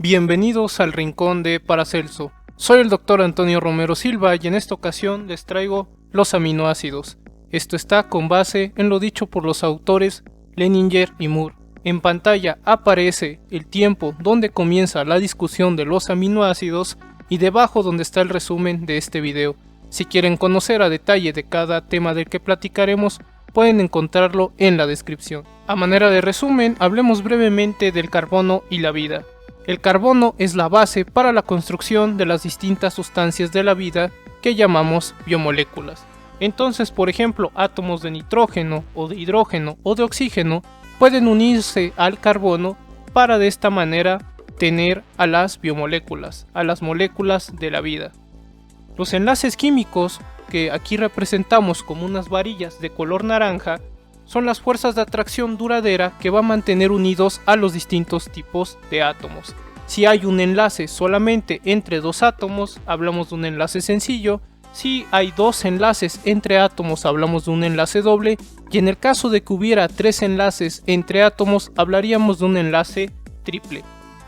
Bienvenidos al rincón de Paracelso. Soy el Dr. Antonio Romero Silva y en esta ocasión les traigo los aminoácidos. Esto está con base en lo dicho por los autores Leninger y Moore. En pantalla aparece el tiempo donde comienza la discusión de los aminoácidos y debajo donde está el resumen de este video. Si quieren conocer a detalle de cada tema del que platicaremos, pueden encontrarlo en la descripción. A manera de resumen, hablemos brevemente del carbono y la vida. El carbono es la base para la construcción de las distintas sustancias de la vida que llamamos biomoléculas. Entonces, por ejemplo, átomos de nitrógeno o de hidrógeno o de oxígeno pueden unirse al carbono para de esta manera tener a las biomoléculas, a las moléculas de la vida. Los enlaces químicos, que aquí representamos como unas varillas de color naranja, son las fuerzas de atracción duradera que va a mantener unidos a los distintos tipos de átomos. Si hay un enlace solamente entre dos átomos, hablamos de un enlace sencillo. Si hay dos enlaces entre átomos, hablamos de un enlace doble. Y en el caso de que hubiera tres enlaces entre átomos, hablaríamos de un enlace triple.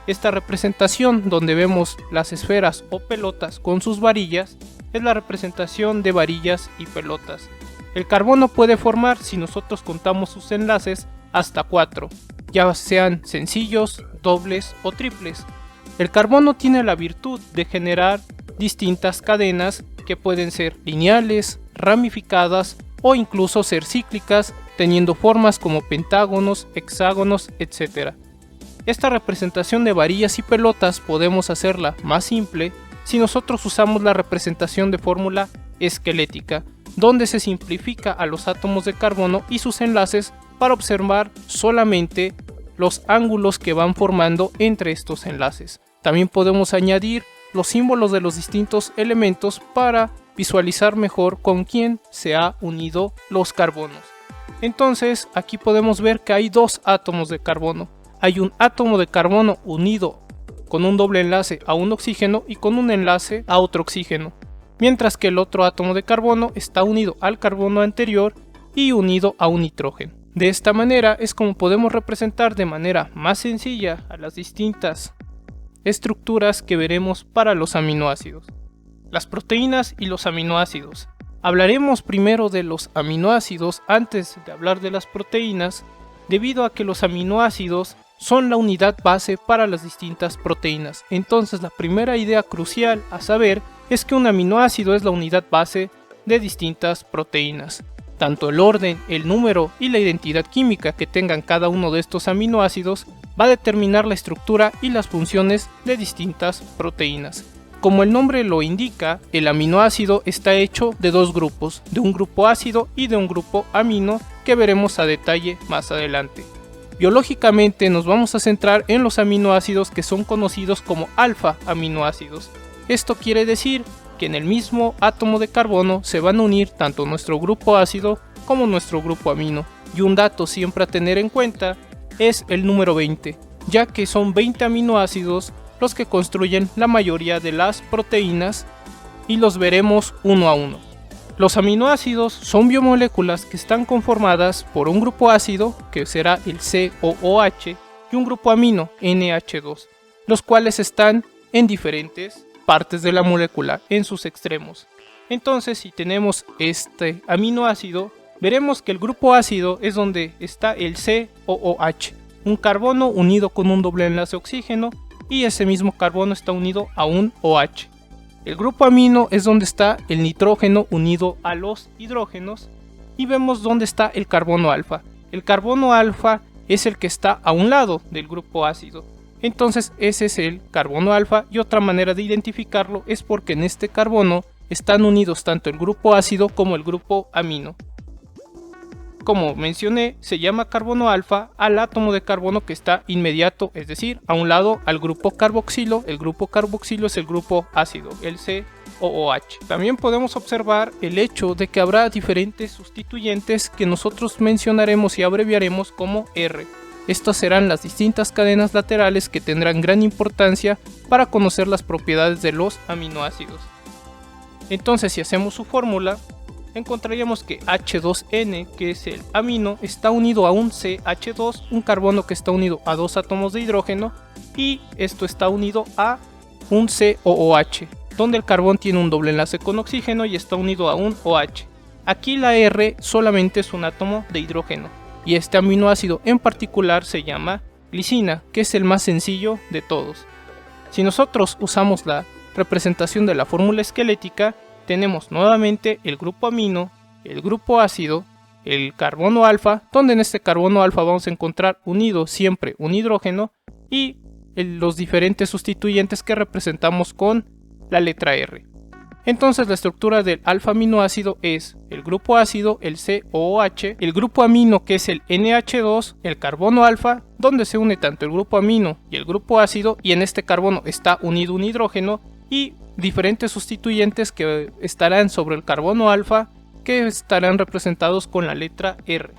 Esta representación, donde vemos las esferas o pelotas con sus varillas, es la representación de varillas y pelotas. El carbono puede formar, si nosotros contamos sus enlaces, hasta 4, ya sean sencillos, dobles o triples. El carbono tiene la virtud de generar distintas cadenas que pueden ser lineales, ramificadas o incluso ser cíclicas, teniendo formas como pentágonos, hexágonos, etc. Esta representación de varillas y pelotas podemos hacerla más simple si nosotros usamos la representación de fórmula esquelética, donde se simplifica a los átomos de carbono y sus enlaces para observar solamente los ángulos que van formando entre estos enlaces. También podemos añadir los símbolos de los distintos elementos para visualizar mejor con quién se ha unido los carbonos. Entonces, aquí podemos ver que hay dos átomos de carbono. Hay un átomo de carbono unido con un doble enlace a un oxígeno y con un enlace a otro oxígeno, mientras que el otro átomo de carbono está unido al carbono anterior y unido a un nitrógeno. De esta manera es como podemos representar de manera más sencilla a las distintas estructuras que veremos para los aminoácidos. Las proteínas y los aminoácidos. Hablaremos primero de los aminoácidos antes de hablar de las proteínas, debido a que los aminoácidos son la unidad base para las distintas proteínas. Entonces, la primera idea crucial a saber es que un aminoácido es la unidad base de distintas proteínas. Tanto el orden, el número y la identidad química que tengan cada uno de estos aminoácidos va a determinar la estructura y las funciones de distintas proteínas. Como el nombre lo indica, el aminoácido está hecho de dos grupos, de un grupo ácido y de un grupo amino, que veremos a detalle más adelante. Biológicamente nos vamos a centrar en los aminoácidos que son conocidos como alfa aminoácidos. Esto quiere decir que en el mismo átomo de carbono se van a unir tanto nuestro grupo ácido como nuestro grupo amino. Y un dato siempre a tener en cuenta es el número 20, ya que son 20 aminoácidos los que construyen la mayoría de las proteínas y los veremos uno a uno. Los aminoácidos son biomoléculas que están conformadas por un grupo ácido, que será el COOH, y un grupo amino, NH2, los cuales están en diferentes partes de la molécula, en sus extremos. Entonces, si tenemos este aminoácido, veremos que el grupo ácido es donde está el COOH, un carbono unido con un doble enlace oxígeno, y ese mismo carbono está unido a un OH. El grupo amino es donde está el nitrógeno unido a los hidrógenos, y vemos dónde está el carbono alfa. El carbono alfa es el que está a un lado del grupo ácido. Entonces ese es el carbono alfa, y otra manera de identificarlo es porque en este carbono están unidos tanto el grupo ácido como el grupo amino. Como mencioné, se llama carbono alfa al átomo de carbono que está inmediato, es decir, a un lado al grupo carboxilo. El grupo carboxilo es el grupo ácido, el COOH. También podemos observar el hecho de que habrá diferentes sustituyentes que nosotros mencionaremos y abreviaremos como R. Estas serán las distintas cadenas laterales que tendrán gran importancia para conocer las propiedades de los aminoácidos. Entonces, si hacemos su fórmula, encontraríamos que H2N, que es el amino, está unido a un CH2, un carbono que está unido a dos átomos de hidrógeno, y esto está unido a un COOH, donde el carbón tiene un doble enlace con oxígeno y está unido a un OH. Aquí la R solamente es un átomo de hidrógeno, y este aminoácido en particular se llama glicina, que es el más sencillo de todos. Si nosotros usamos la representación de la fórmula esquelética, tenemos nuevamente el grupo amino, el grupo ácido, el carbono alfa, donde en este carbono alfa vamos a encontrar unido siempre un hidrógeno, y los diferentes sustituyentes que representamos con la letra R. Entonces la estructura del alfa aminoácido es el grupo ácido, el COOH, el grupo amino que es el NH2, el carbono alfa, donde se une tanto el grupo amino y el grupo ácido, y en este carbono está unido un hidrógeno, y diferentes sustituyentes que estarán sobre el carbono alfa, que estarán representados con la letra R.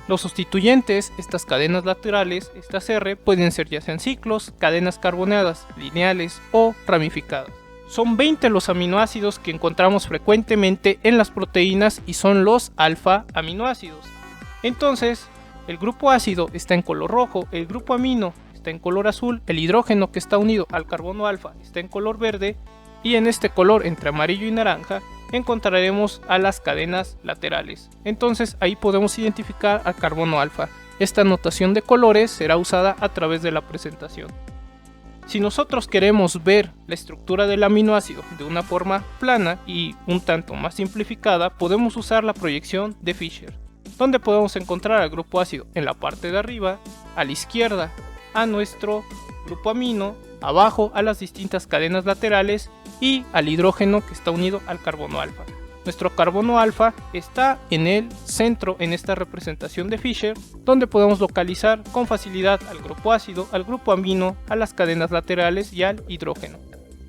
Los sustituyentes, estas cadenas laterales, estas R, pueden ser ya sean ciclos, cadenas carbonadas, lineales o ramificadas. Son 20 los aminoácidos que encontramos frecuentemente en las proteínas y son los alfa aminoácidos. Entonces, el grupo ácido está en color rojo, el grupo amino está en color azul, el hidrógeno que está unido al carbono alfa está en color verde, y en este color entre amarillo y naranja encontraremos a las cadenas laterales. Entonces ahí podemos identificar al carbono alfa. Esta notación de colores será usada a través de la presentación. Si nosotros queremos ver la estructura del aminoácido de una forma plana y un tanto más simplificada, podemos usar la proyección de Fischer, donde podemos encontrar al grupo ácido en la parte de arriba, a la izquierda a nuestro grupo amino, abajo a las distintas cadenas laterales y al hidrógeno que está unido al carbono alfa. Nuestro carbono alfa está en el centro en esta representación de Fischer, donde podemos localizar con facilidad al grupo ácido, al grupo amino, a las cadenas laterales y al hidrógeno.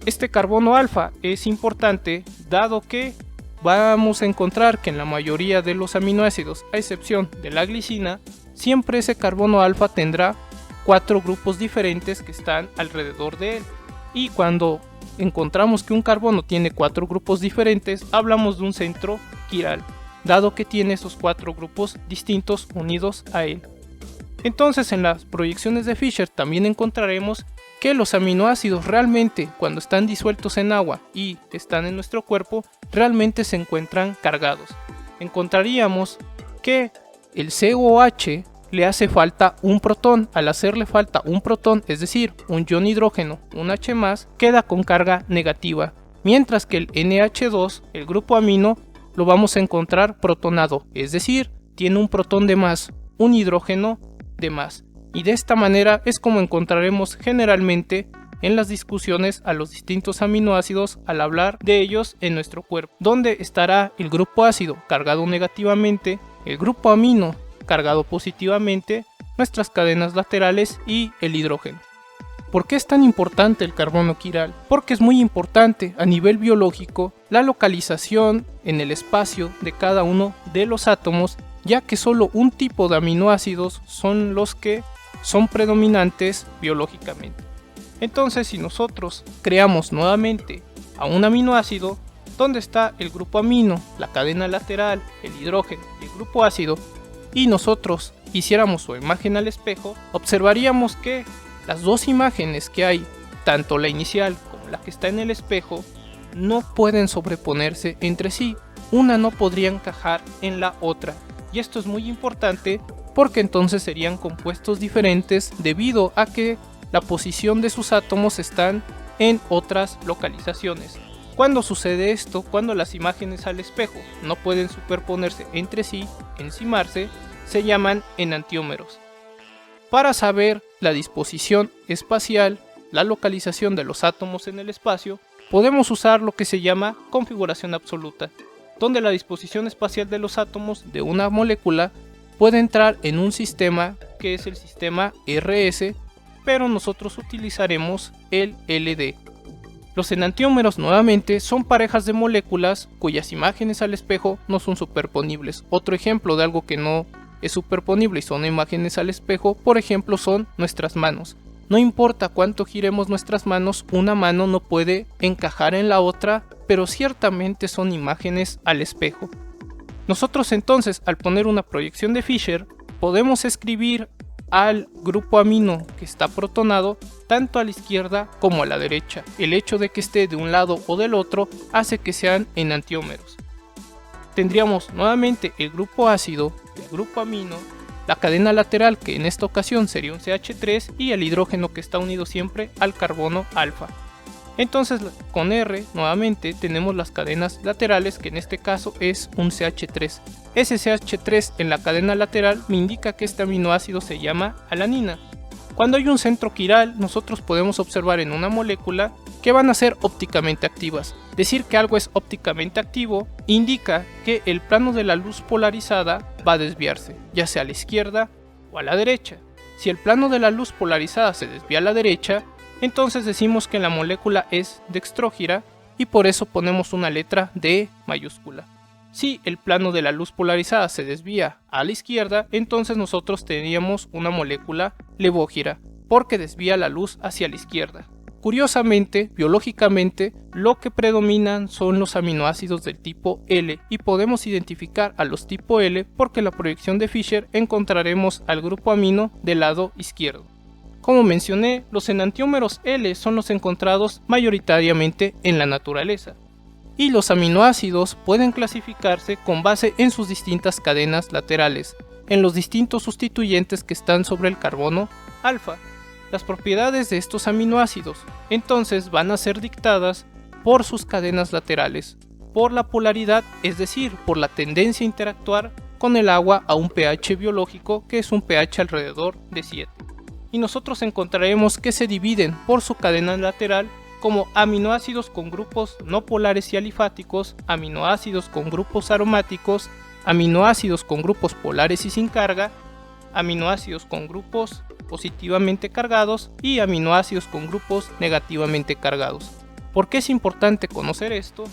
Este carbono alfa es importante dado que vamos a encontrar que en la mayoría de los aminoácidos, a excepción de la glicina, siempre ese carbono alfa tendrá 4 grupos diferentes que están alrededor de él, y cuando encontramos que un carbono tiene 4 grupos diferentes, hablamos de un centro quiral, dado que tiene esos 4 grupos distintos unidos a él. Entonces en las proyecciones de Fischer también encontraremos que los aminoácidos realmente, cuando están disueltos en agua y están en nuestro cuerpo, realmente se encuentran cargados. Encontraríamos que el COH le hace falta un protón. Al hacerle falta un protón, es decir, un ion hidrógeno, un H+, queda con carga negativa, mientras que el NH2, el grupo amino, lo vamos a encontrar protonado, es decir, tiene un protón de más, un hidrógeno de más. Y de esta manera es como encontraremos generalmente en las discusiones a los distintos aminoácidos al hablar de ellos en nuestro cuerpo, donde estará el grupo ácido cargado negativamente, el grupo amino cargado positivamente, nuestras cadenas laterales y el hidrógeno. ¿Por qué es tan importante el carbono quiral? Porque es muy importante a nivel biológico la localización en el espacio de cada uno de los átomos, ya que solo un tipo de aminoácidos son los que son predominantes biológicamente. Entonces, si nosotros creamos nuevamente a un aminoácido donde está el grupo amino, la cadena lateral, el hidrógeno y el grupo ácido, y nosotros hiciéramos su imagen al espejo, observaríamos que las dos imágenes que hay, tanto la inicial como la que está en el espejo, no pueden sobreponerse entre sí. Una no podría encajar en la otra, y esto es muy importante porque entonces serían compuestos diferentes debido a que la posición de sus átomos están en otras localizaciones. Cuando sucede esto, cuando las imágenes al espejo no pueden superponerse entre sí, encimarse, se llaman enantiómeros. Para saber la disposición espacial, la localización de los átomos en el espacio, podemos usar lo que se llama configuración absoluta, donde la disposición espacial de los átomos de una molécula puede entrar en un sistema que es el sistema RS, pero nosotros utilizaremos el LD. Los enantiómeros nuevamente son parejas de moléculas cuyas imágenes al espejo no son superponibles. Otro ejemplo de algo que no es superponible y son imágenes al espejo, por ejemplo, son nuestras manos. No importa cuánto giremos nuestras manos, una mano no puede encajar en la otra, pero ciertamente son imágenes al espejo. Nosotros entonces, al poner una proyección de Fischer, podemos escribir al grupo amino que está protonado tanto a la izquierda como a la derecha. El hecho de que esté de un lado o del otro hace que sean enantiómeros. Tendríamos nuevamente el grupo ácido, el grupo amino, la cadena lateral que en esta ocasión sería un CH3 y el hidrógeno que está unido siempre al carbono alfa. Entonces con R nuevamente tenemos las cadenas laterales que en este caso es un CH3. Ese CH3 en la cadena lateral me indica que este aminoácido se llama alanina. Cuando hay un centro quiral nosotros podemos observar en una molécula que van a ser ópticamente activas. Decir que algo es ópticamente activo indica que el plano de la luz polarizada va a desviarse, ya sea a la izquierda o a la derecha. Si el plano de la luz polarizada se desvía a la derecha, entonces decimos que la molécula es dextrógira y por eso ponemos una letra D mayúscula. Si el plano de la luz polarizada se desvía a la izquierda, entonces nosotros tendríamos una molécula levógira, porque desvía la luz hacia la izquierda. Curiosamente, biológicamente, lo que predominan son los aminoácidos del tipo L y podemos identificar a los tipo L porque en la proyección de Fischer encontraremos al grupo amino del lado izquierdo. Como mencioné, los enantiómeros L son los encontrados mayoritariamente en la naturaleza. Y los aminoácidos pueden clasificarse con base en sus distintas cadenas laterales, en los distintos sustituyentes que están sobre el carbono alfa. Las propiedades de estos aminoácidos entonces van a ser dictadas por sus cadenas laterales, por la polaridad, es decir, por la tendencia a interactuar con el agua a un pH biológico que es un pH alrededor de 7. Y nosotros encontraremos que se dividen por su cadena lateral como aminoácidos con grupos no polares y alifáticos, aminoácidos con grupos aromáticos, aminoácidos con grupos polares y sin carga, aminoácidos con grupos positivamente cargados y aminoácidos con grupos negativamente cargados. ¿Por qué es importante conocer esto?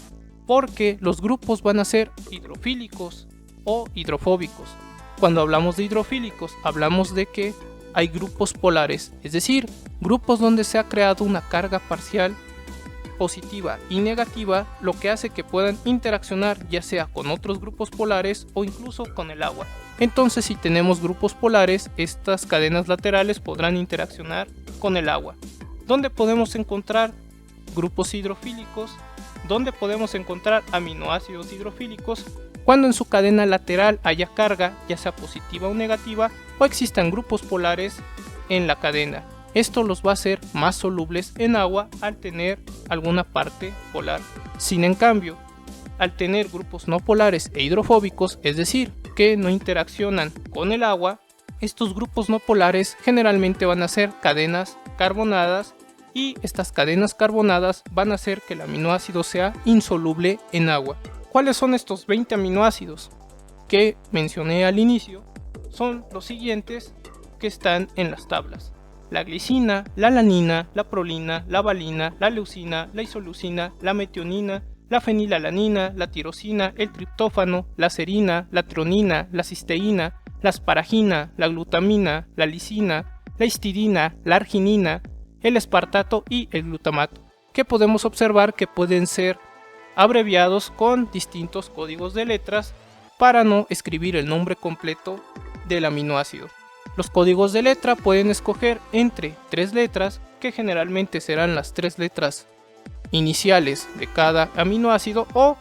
Porque los grupos van a ser hidrofílicos o hidrofóbicos. Cuando hablamos de hidrofílicos, hablamos de que hay grupos polares, es decir, grupos donde se ha creado una carga parcial positiva y negativa, lo que hace que puedan interaccionar ya sea con otros grupos polares o incluso con el agua. Entonces, si tenemos grupos polares, estas cadenas laterales podrán interaccionar con el agua. ¿Dónde podemos encontrar grupos hidrofílicos? ¿Dónde podemos encontrar aminoácidos hidrofílicos? Cuando en su cadena lateral haya carga, ya sea positiva o negativa, o existan grupos polares en la cadena. Esto los va a hacer más solubles en agua al tener alguna parte polar. Sin en cambio, al tener grupos no polares e hidrofóbicos, es decir, que no interaccionan con el agua, estos grupos no polares generalmente van a ser cadenas carbonadas y estas cadenas carbonadas van a hacer que el aminoácido sea insoluble en agua. ¿Cuáles son estos 20 aminoácidos que mencioné al inicio? Son los siguientes que están en las tablas: la glicina, la alanina, la prolina, la valina, la leucina, la isoleucina, la metionina, la fenilalanina, la tirosina, el triptófano, la serina, la tronina, la cisteína, la asparagina, la glutamina, la lisina, la histidina, la arginina, el espartato y el glutamato, que podemos observar que pueden ser abreviados con distintos códigos de letras para no escribir el nombre completo del aminoácido. Los códigos de letra pueden escoger entre 3 letras, que generalmente serán las 3 letras iniciales de cada aminoácido, o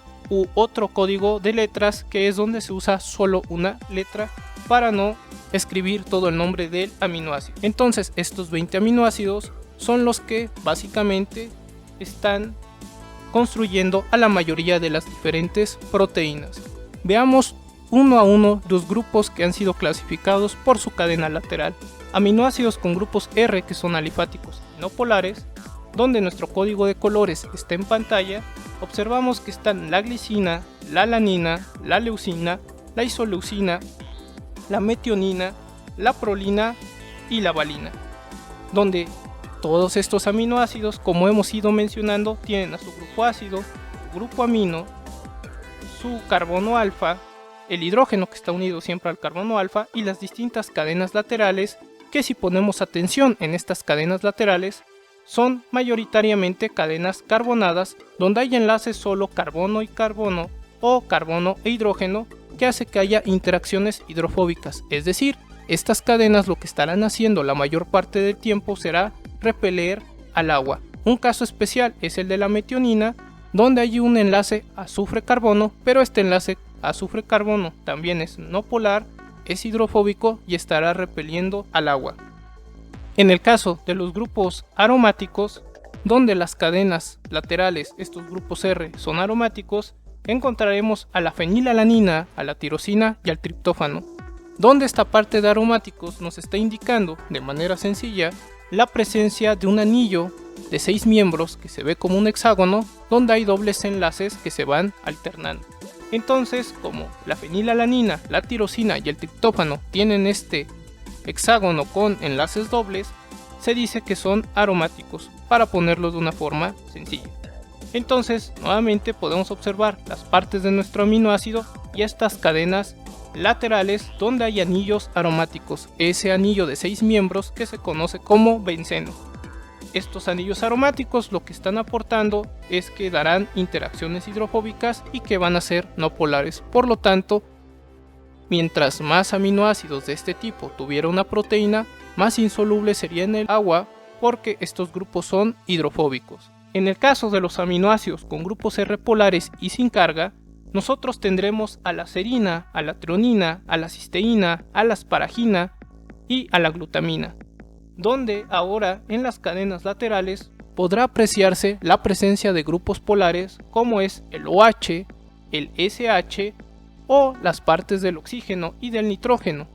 otro código de letras que es donde se usa solo una letra para no escribir todo el nombre del aminoácido. Entonces estos 20 aminoácidos son los que básicamente están construyendo a la mayoría de las diferentes proteínas. Veamos uno a uno los grupos que han sido clasificados por su cadena lateral. Aminoácidos con grupos R, que son alifáticos no polares, donde nuestro código de colores está en pantalla, observamos que están la glicina, la alanina, la leucina, la isoleucina, la metionina, la prolina y la valina, donde todos estos aminoácidos, como hemos ido mencionando, tienen a su grupo ácido, su grupo amino, su carbono alfa, el hidrógeno que está unido siempre al carbono alfa y las distintas cadenas laterales, que si ponemos atención en estas cadenas laterales, son mayoritariamente cadenas carbonadas, donde hay enlaces solo carbono y carbono o carbono e hidrógeno, que hace que haya interacciones hidrofóbicas, es decir, estas cadenas lo que estarán haciendo la mayor parte del tiempo será repeler al agua. Un caso especial es el de la metionina, donde hay un enlace azufre-carbono, pero este enlace azufre-carbono también es no polar, es hidrofóbico y estará repeliendo al agua. En el caso de los grupos aromáticos, donde las cadenas laterales, estos grupos R, son aromáticos, encontraremos a la fenilalanina, a la tirosina y al triptófano, donde esta parte de aromáticos nos está indicando de manera sencilla la presencia de un anillo de 6 miembros que se ve como un hexágono, donde hay dobles enlaces que se van alternando. Entonces, como la fenilalanina, la tirosina y el triptófano tienen este hexágono con enlaces dobles, se dice que son aromáticos, para ponerlo de una forma sencilla. Entonces, nuevamente podemos observar las partes de nuestro aminoácido y estas cadenas laterales donde hay anillos aromáticos, ese anillo de 6 miembros que se conoce como benceno. Estos anillos aromáticos lo que están aportando es que darán interacciones hidrofóbicas y que van a ser no polares. Por lo tanto, mientras más aminoácidos de este tipo tuviera una proteína, más insoluble sería en el agua, porque estos grupos son hidrofóbicos. En el caso de los aminoácidos con grupos R polares y sin carga, nosotros tendremos a la serina, a la treonina, a la cisteína, a la asparagina y a la glutamina, donde ahora en las cadenas laterales podrá apreciarse la presencia de grupos polares como es el OH, el SH o las partes del oxígeno y del nitrógeno.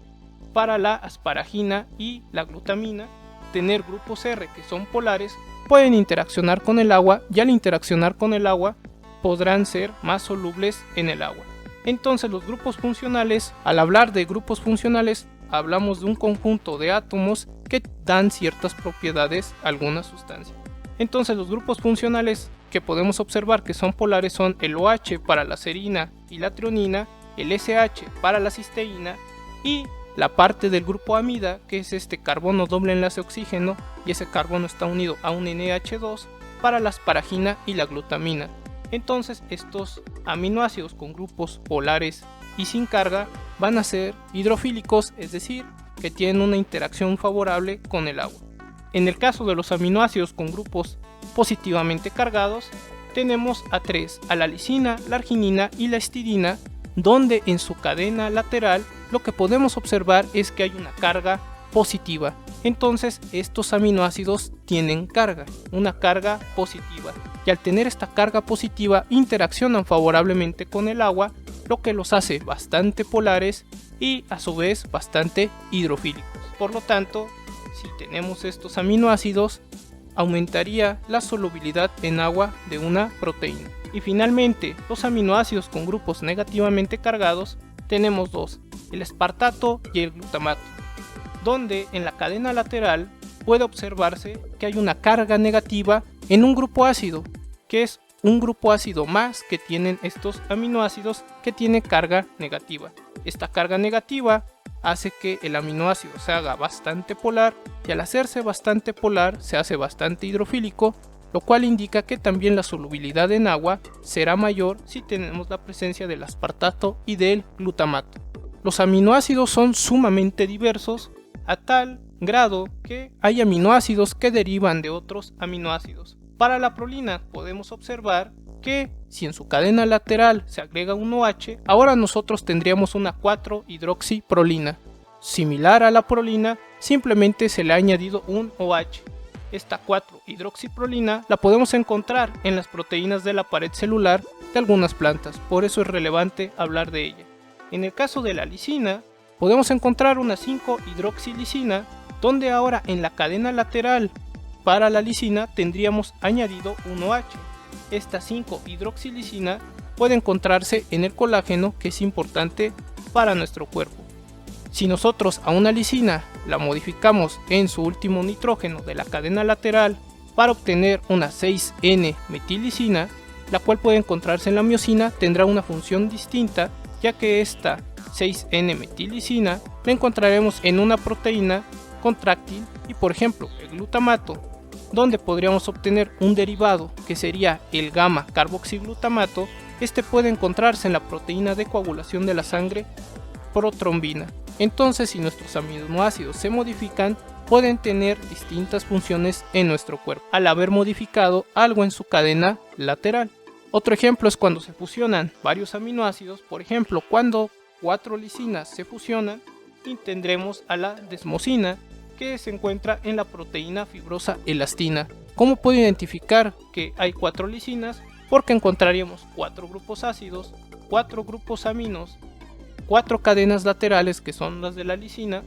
Para la asparagina y la glutamina, tener grupos R que son polares pueden interaccionar con el agua y al interaccionar con el agua podrán ser más solubles en el agua. Entonces los grupos funcionales, al hablar de grupos funcionales, hablamos de un conjunto de átomos que dan ciertas propiedades a alguna sustancia. Entonces los grupos funcionales que podemos observar que son polares son el OH para la serina y la treonina, el SH para la cisteína y la parte del grupo amida, que es este carbono doble enlace oxígeno, y ese carbono está unido a un NH2 para la asparagina y la glutamina. Entonces estos aminoácidos con grupos polares y sin carga van a ser hidrofílicos, es decir, que tienen una interacción favorable con el agua. En el caso de los aminoácidos con grupos positivamente cargados, tenemos a tres, a la lisina, la arginina y la histidina, donde en su cadena lateral lo que podemos observar es que hay una carga positiva. Entonces estos aminoácidos tienen carga, una carga positiva, y al tener esta carga positiva interaccionan favorablemente con el agua, lo que los hace bastante polares y a su vez bastante hidrofílicos. Por lo tanto, si tenemos estos aminoácidos, aumentaría la solubilidad en agua de una proteína. Y finalmente, los aminoácidos con grupos negativamente cargados, tenemos dos, el aspartato y el glutamato, donde en la cadena lateral puede observarse que hay una carga negativa en un grupo ácido, que es un grupo ácido más que tienen estos aminoácidos que tiene carga negativa. Esta carga negativa hace que el aminoácido se haga bastante polar, y al hacerse bastante polar se hace bastante hidrofílico, lo cual indica que también la solubilidad en agua será mayor si tenemos la presencia del aspartato y del glutamato. Los aminoácidos son sumamente diversos, a tal grado que hay aminoácidos que derivan de otros aminoácidos. Para la prolina podemos observar que si en su cadena lateral se agrega un OH, ahora nosotros tendríamos una 4-hidroxiprolina. Similar a la prolina, simplemente se le ha añadido un OH. Esta 4-hidroxiprolina la podemos encontrar en las proteínas de la pared celular de algunas plantas, por eso es relevante hablar de ella. En el caso de la lisina, podemos encontrar una 5-hidroxilisina, donde ahora en la cadena lateral para la lisina tendríamos añadido un OH. Esta 5-hidroxilisina puede encontrarse en el colágeno, que es importante para nuestro cuerpo. Si nosotros a una lisina la modificamos en su último nitrógeno de la cadena lateral para obtener una 6N-metilisina, la cual puede encontrarse en la miosina, tendrá una función distinta, ya que esta 6N-metilisina la encontraremos en una proteína contráctil y, por ejemplo, el glutamato, donde podríamos obtener un derivado que sería el gamma-carboxiglutamato. Este puede encontrarse en la proteína de coagulación de la sangre, protrombina. Entonces, si nuestros aminoácidos se modifican, pueden tener distintas funciones en nuestro cuerpo, al haber modificado algo en su cadena lateral. Otro ejemplo es cuando se fusionan varios aminoácidos, por ejemplo, cuando 4 lisinas se fusionan y tendremos a la desmosina, que se encuentra en la proteína fibrosa elastina. ¿Cómo puedo identificar que hay 4 lisinas? Porque encontraríamos 4 grupos ácidos, 4 grupos aminos, 4 cadenas laterales que son las de la lisina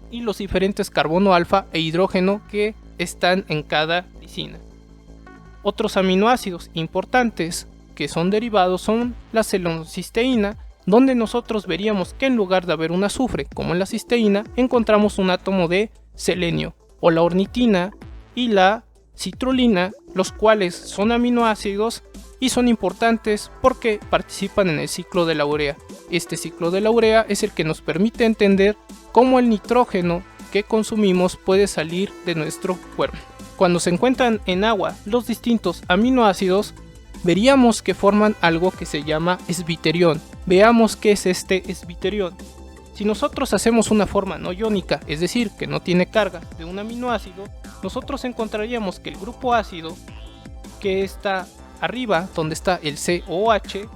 y los diferentes carbono alfa e hidrógeno que están en cada lisina. Otros aminoácidos importantes que son derivados son la selenocysteína, donde nosotros veríamos que en lugar de haber un azufre como en la cisteína, encontramos un átomo de selenio, o la ornitina y la citrulina, los cuales son aminoácidos y son importantes porque participan en el ciclo de la urea. Este ciclo de la urea es el que nos permite entender cómo el nitrógeno que consumimos puede salir de nuestro cuerpo. Cuando se encuentran en agua los distintos aminoácidos, veríamos que forman algo que se llama esbiterión. Veamos qué es este esbiterión. Si nosotros hacemos una forma no iónica, es decir, que no tiene carga de un aminoácido, nosotros encontraríamos que el grupo ácido que está arriba, donde está el COH,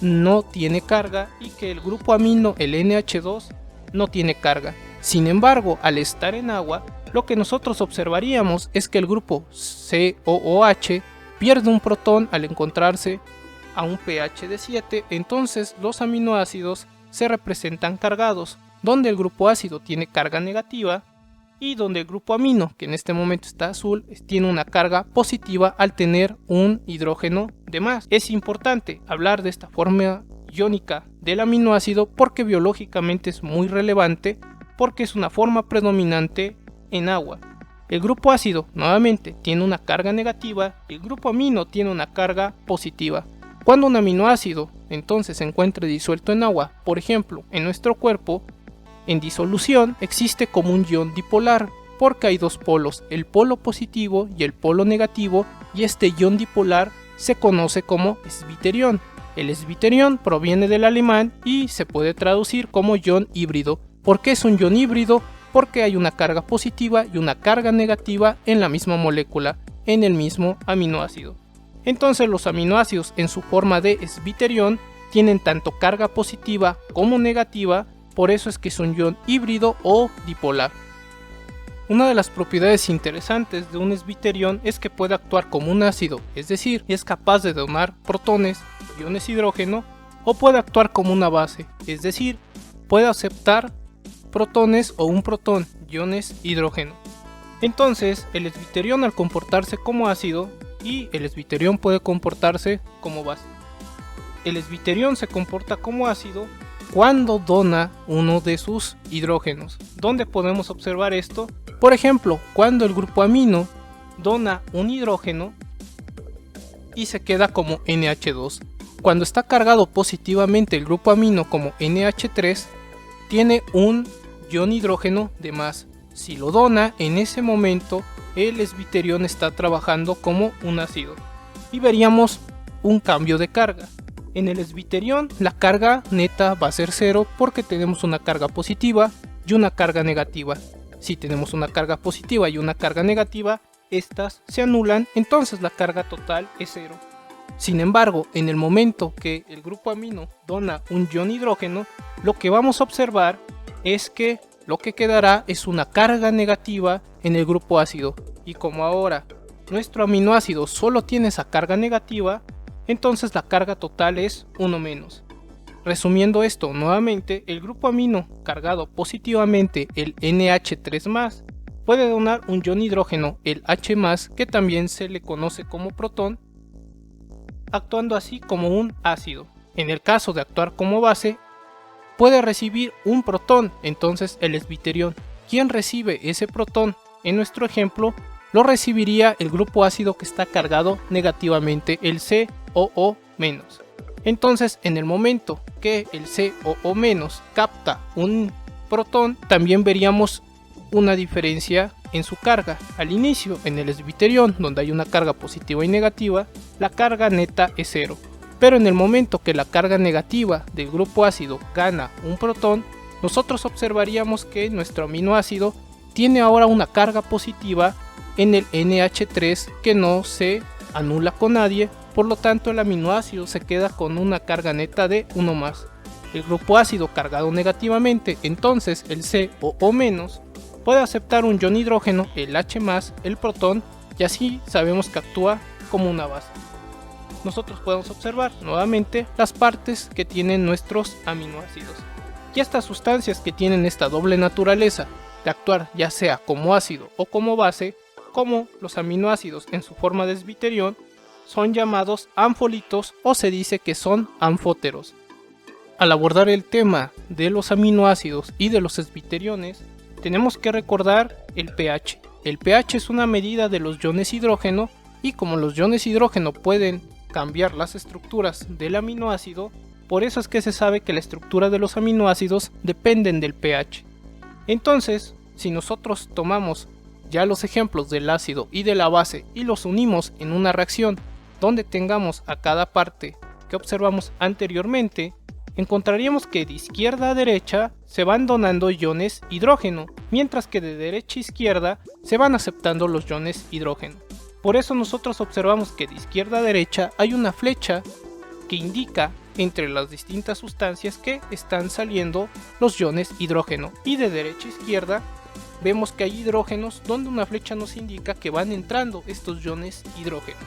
no tiene carga y que el grupo amino, el NH2, no tiene carga. Sin embargo, al estar en agua, lo que nosotros observaríamos es que el grupo COOH pierde un protón al encontrarse a un pH de 7, entonces los aminoácidos se representan cargados, donde el grupo ácido tiene carga negativa y donde el grupo amino, que en este momento está azul, tiene una carga positiva al tener un hidrógeno de más. Es importante hablar de esta forma iónica del aminoácido porque biológicamente es muy relevante, porque es una forma predominante en agua. El grupo ácido nuevamente tiene una carga negativa y el grupo amino tiene una carga positiva. Cuando un aminoácido entonces se encuentre disuelto en agua, por ejemplo en nuestro cuerpo, en disolución existe como un ion dipolar, porque hay dos polos, el polo positivo y el polo negativo, y este ion dipolar se conoce como esbiterión. El esbiterión proviene del alemán y se puede traducir como ion híbrido. ¿Por qué es un ion híbrido? Porque hay una carga positiva y una carga negativa en la misma molécula, en el mismo aminoácido. Entonces los aminoácidos en su forma de esbiterión tienen tanto carga positiva como negativa, por eso es que es un ion híbrido o dipolar. Una de las propiedades interesantes de un esbiterión es que puede actuar como un ácido, es decir, es capaz de donar protones, iones hidrógeno, o puede actuar como una base, es decir, puede aceptar protones o un protón, iones hidrógeno. Entonces, el esbiterión al comportarse como ácido y el esbiterión puede comportarse como base. El esbiterión se comporta como ácido cuando dona uno de sus hidrógenos. ¿Dónde podemos observar esto? Por ejemplo, cuando el grupo amino dona un hidrógeno y se queda como NH2. Cuando está cargado positivamente el grupo amino como NH3, tiene un ion hidrógeno de más. Si lo dona, en ese momento el esbiterión está trabajando como un ácido y veríamos un cambio de carga. En el esbiterión la carga neta va a ser 0 porque tenemos una carga positiva y una carga negativa. Si tenemos una carga positiva y una carga negativa, estas se anulan, entonces la carga total es 0. Sin embargo, en el momento que el grupo amino dona un ion hidrógeno, lo que vamos a observar es que lo que quedará es una carga negativa en el grupo ácido. Y como ahora nuestro aminoácido solo tiene esa carga negativa, entonces la carga total es 1 menos. Resumiendo esto nuevamente, el grupo amino cargado positivamente, el NH3+, puede donar un ion hidrógeno, el H+, que también se le conoce como protón, actuando así como un ácido. En el caso de actuar como base, puede recibir un protón, entonces el esbiterión. ¿Quién recibe ese protón? En nuestro ejemplo, lo recibiría el grupo ácido que está cargado negativamente, el COO-. Entonces, en el momento que el COO- capta un protón, también veríamos una diferencia en su carga. Al inicio, en el esbiterión, donde hay una carga positiva y negativa, la carga neta es 0. Pero en el momento que la carga negativa del grupo ácido gana un protón, nosotros observaríamos que nuestro aminoácido tiene ahora una carga positiva en el NH3 que no se anula con nadie, por lo tanto el aminoácido se queda con una carga neta de 1+. El grupo ácido cargado negativamente, entonces el C o O- puede aceptar un ion hidrógeno, el H+, el protón, y así sabemos que actúa como una base. Nosotros podemos observar nuevamente las partes que tienen nuestros aminoácidos. Y estas sustancias que tienen esta doble naturaleza de actuar ya sea como ácido o como base, como los aminoácidos en su forma de esbiterión, son llamados anfolitos o se dice que son anfóteros. Al abordar el tema de los aminoácidos y de los esbiteriones, tenemos que recordar el pH. El pH es una medida de los iones hidrógeno y como los iones hidrógeno pueden cambiar las estructuras del aminoácido, por eso es que se sabe que la estructura de los aminoácidos dependen del pH. Entonces, si nosotros tomamos ya los ejemplos del ácido y de la base y los unimos en una reacción donde tengamos a cada parte que observamos anteriormente, encontraríamos que de izquierda a derecha se van donando iones hidrógeno, mientras que de derecha a izquierda se van aceptando los iones hidrógeno. Por eso nosotros observamos que de izquierda a derecha hay una flecha que indica entre las distintas sustancias que están saliendo los iones hidrógeno, y de derecha a izquierda vemos que hay hidrógenos donde una flecha nos indica que van entrando estos iones hidrógeno.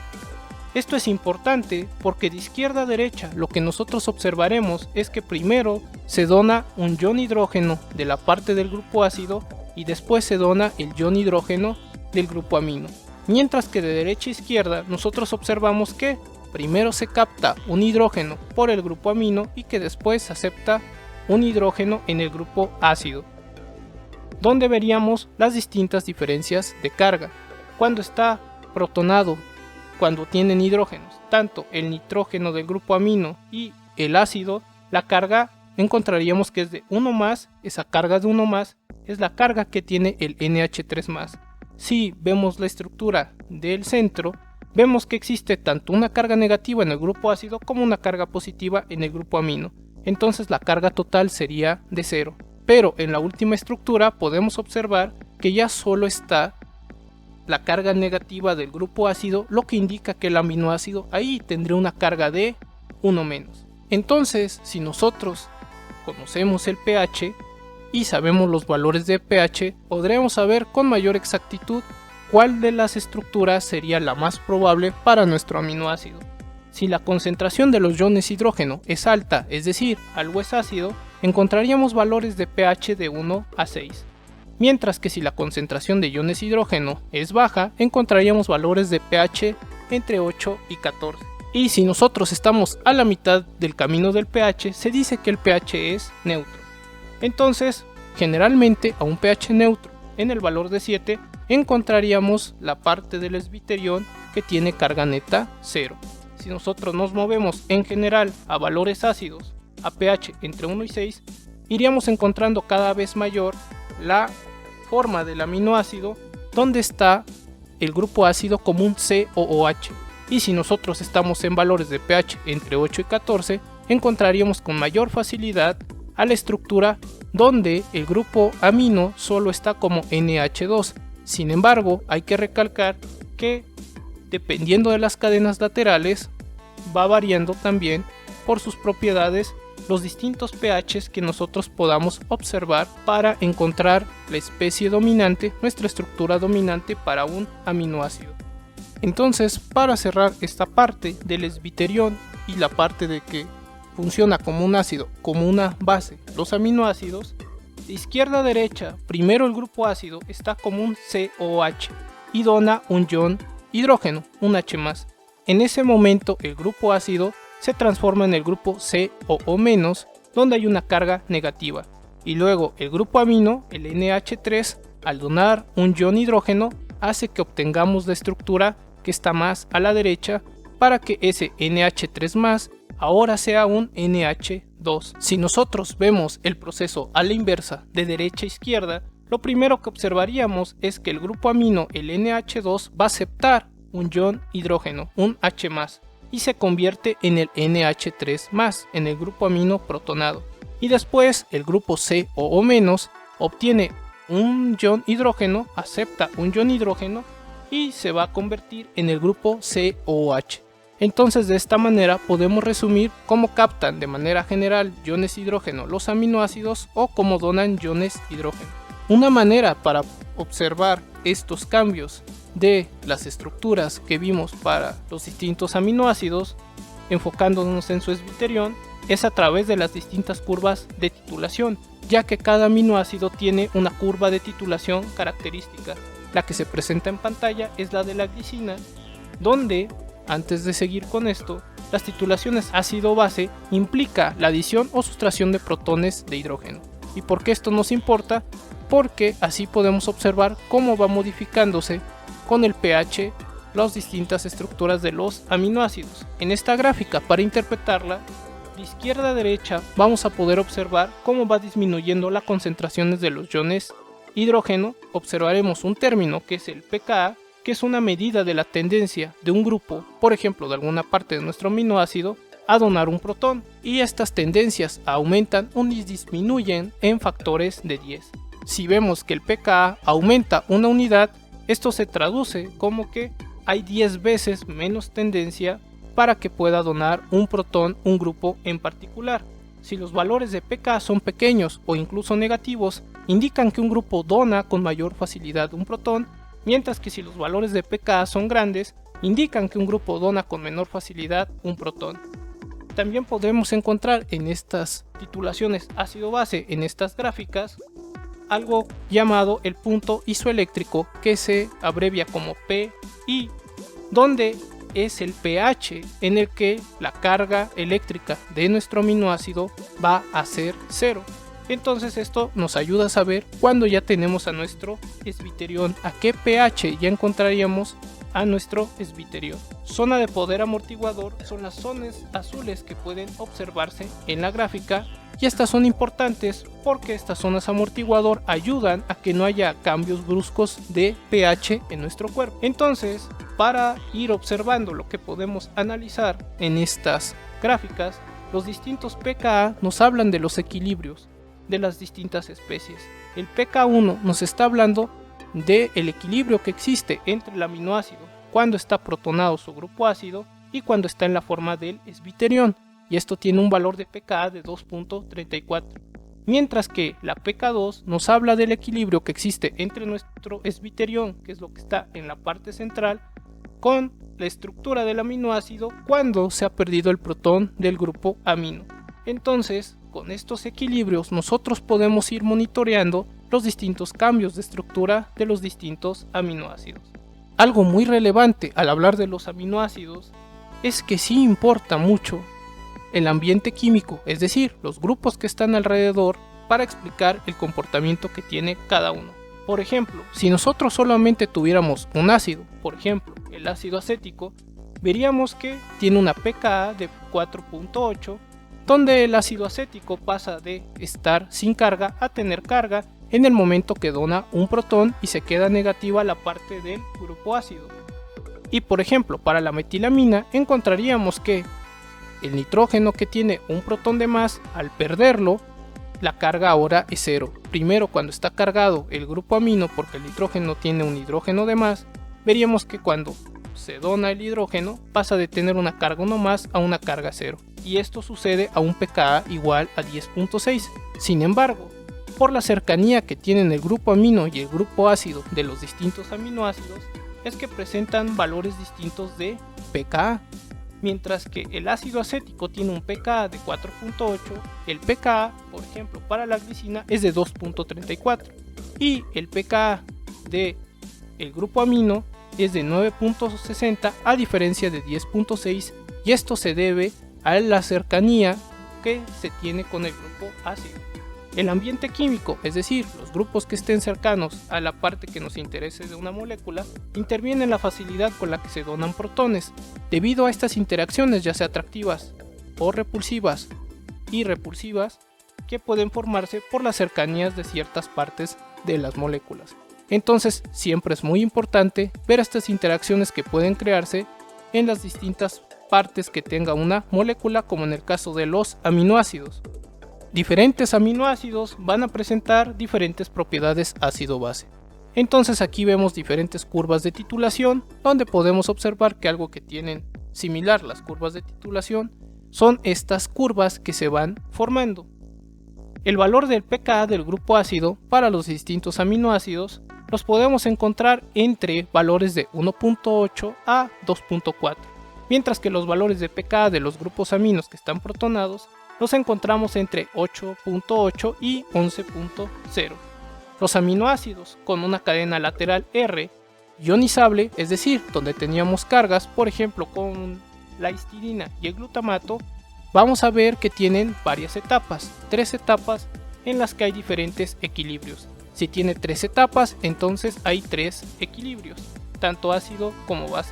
Esto es importante porque de izquierda a derecha lo que nosotros observaremos es que primero se dona un ion hidrógeno de la parte del grupo ácido y después se dona el ion hidrógeno del grupo amino. Mientras que de derecha a izquierda nosotros observamos que primero se capta un hidrógeno por el grupo amino y que después se acepta un hidrógeno en el grupo ácido, donde veríamos las distintas diferencias de carga. Cuando está protonado, cuando tienen hidrógenos, tanto el nitrógeno del grupo amino y el ácido, la carga encontraríamos que es de 1+, esa carga de 1+ es la carga que tiene el NH3+. Si vemos la estructura del centro, vemos que existe tanto una carga negativa en el grupo ácido como una carga positiva en el grupo amino. Entonces la carga total sería de 0. Pero en la última estructura podemos observar que ya solo está la carga negativa del grupo ácido, lo que indica que el aminoácido ahí tendría una carga de 1-. Entonces, si nosotros conocemos el pH y sabemos los valores de pH, podremos saber con mayor exactitud cuál de las estructuras sería la más probable para nuestro aminoácido. Si la concentración de los iones hidrógeno es alta, es decir, algo es ácido, encontraríamos valores de pH de 1 a 6. Mientras que si la concentración de iones hidrógeno es baja, encontraríamos valores de pH entre 8 y 14. Y si nosotros estamos a la mitad del camino del pH, se dice que el pH es neutro. Entonces, generalmente a un pH neutro en el valor de 7, encontraríamos la parte del esbiterión que tiene carga neta 0. Si nosotros nos movemos en general a valores ácidos, a pH entre 1 y 6, iríamos encontrando cada vez mayor la forma del aminoácido donde está el grupo ácido como un COOH. Y si nosotros estamos en valores de pH entre 8 y 14, encontraríamos con mayor facilidad a la estructura donde el grupo amino solo está como NH2. Sin embargo, hay que recalcar que dependiendo de las cadenas laterales va variando también por sus propiedades los distintos pHs que nosotros podamos observar para encontrar la especie dominante, nuestra estructura dominante para un aminoácido. Entonces, para cerrar esta parte del esbiterión y la parte de que funciona como un ácido, como una base, los aminoácidos, de izquierda a derecha, primero el grupo ácido está como un COH y dona un ion hidrógeno, un H+. En ese momento el grupo ácido se transforma en el grupo COO-, donde hay una carga negativa. Y luego el grupo amino, el NH3, al donar un ion hidrógeno, hace que obtengamos la estructura que está más a la derecha para que ese NH3+ ahora sea un NH2. Si nosotros vemos el proceso a la inversa de derecha a izquierda, lo primero que observaríamos es que el grupo amino, el NH2, va a aceptar un ion hidrógeno, un H+, y se convierte en el NH3+, en el grupo amino protonado. y después el grupo C o O- obtiene un ion hidrógeno, acepta un ion hidrógeno y se va a convertir en el grupo COH. Entonces de esta manera podemos resumir cómo captan de manera general iones hidrógeno los aminoácidos o cómo donan iones hidrógeno. Una manera para observar estos cambios de las estructuras que vimos para los distintos aminoácidos, enfocándonos en su esbiterión, es a través de las distintas curvas de titulación, ya que cada aminoácido tiene una curva de titulación característica. La que se presenta en pantalla es la de la glicina, donde, antes de seguir con esto, las titulaciones ácido-base implica la adición o sustracción de protones de hidrógeno. ¿Y por qué esto nos importa? Porque así podemos observar cómo va modificándose con el pH las distintas estructuras de los aminoácidos. En esta gráfica, para interpretarla, de izquierda a derecha vamos a poder observar cómo va disminuyendo las concentraciones de los iones hidrógeno. Observaremos un término que es el pKa, que es una medida de la tendencia de un grupo, por ejemplo de alguna parte de nuestro aminoácido, a donar un protón, y estas tendencias aumentan o disminuyen en factores de 10. Si vemos que el pKa aumenta una unidad, esto se traduce como que hay 10 veces menos tendencia para que pueda donar un protón un grupo en particular. Si los valores de pKa son pequeños o incluso negativos, indican que un grupo dona con mayor facilidad un protón, mientras que si los valores de pKa son grandes, indican que un grupo dona con menor facilidad un protón. También podemos encontrar en estas titulaciones ácido-base, en estas gráficas, algo llamado el punto isoeléctrico, que se abrevia como PI, donde es el pH en el que la carga eléctrica de nuestro aminoácido va a ser 0. Entonces esto nos ayuda a saber cuando ya tenemos a nuestro esbiterión, a qué pH ya encontraríamos a nuestro esbiterión. Zona de poder amortiguador son las zonas azules que pueden observarse en la gráfica, y estas son importantes porque estas zonas amortiguador ayudan a que no haya cambios bruscos de pH en nuestro cuerpo. Entonces, para ir observando lo que podemos analizar en estas gráficas, los distintos pKa nos hablan de los equilibrios de las distintas especies. El pK1 nos está hablando del equilibrio que existe entre el aminoácido cuando está protonado su grupo ácido y cuando está en la forma del esbiterión, y esto tiene un valor de pKa de 2.34, mientras que la pK2 nos habla del equilibrio que existe entre nuestro esbiterión, que es lo que está en la parte central, con la estructura del aminoácido cuando se ha perdido el protón del grupo amino. Entonces, con estos equilibrios nosotros podemos ir monitoreando los distintos cambios de estructura de los distintos aminoácidos. Algo muy relevante al hablar de los aminoácidos es que sí importa mucho el ambiente químico, es decir, los grupos que están alrededor, para explicar el comportamiento que tiene cada uno. Por ejemplo, si nosotros solamente tuviéramos un ácido, por ejemplo el ácido acético, veríamos que tiene una pKa de 4.8, donde el ácido acético pasa de estar sin carga a tener carga en el momento que dona un protón y se queda negativa la parte del grupo ácido. Y por ejemplo, para la metilamina encontraríamos que el nitrógeno que tiene un protón de más, al perderlo, la carga ahora es 0. Primero, cuando está cargado el grupo amino, porque el nitrógeno tiene un hidrógeno de más, veríamos que cuando se dona el hidrógeno pasa de tener una carga 1 más a una carga 0, y esto sucede a un pKa igual a 10.6. Sin embargo, por la cercanía que tienen el grupo amino y el grupo ácido de los distintos aminoácidos, es que presentan valores distintos de pKa. Mientras que el ácido acético tiene un pKa de 4.8, el pKa, por ejemplo, para la glicina es de 2.34, y el pKa de el grupo amino es de 9.60 a diferencia de 10.6, y esto se debe a la cercanía que se tiene con el grupo ácido. El ambiente químico, es decir, los grupos que estén cercanos a la parte que nos interese de una molécula, intervienen en la facilidad con la que se donan protones. Debido a estas interacciones, ya sea atractivas o repulsivas y repulsivas, que pueden formarse por las cercanías de ciertas partes de las moléculas. Entonces, siempre es muy importante ver estas interacciones que pueden crearse en las distintas partes que tenga una molécula, como en el caso de los aminoácidos. diferentes aminoácidos van a presentar diferentes propiedades ácido-base. Entonces aquí vemos diferentes curvas de titulación, donde podemos observar que algo que tienen similar las curvas de titulación son estas curvas que se van formando. El valor del pKa del grupo ácido para los distintos aminoácidos los podemos encontrar entre valores de 1.8 a 2.4, mientras que los valores de pKa de los grupos aminos que están protonados los encontramos entre 8.8 y 11.0. Los aminoácidos con una cadena lateral R ionizable, es decir, donde teníamos cargas, por ejemplo con la histidina y el glutamato, vamos a ver que tienen varias etapas, 3 etapas en las que hay diferentes equilibrios. Si tiene 3 etapas, entonces hay 3 equilibrios, tanto ácido como base.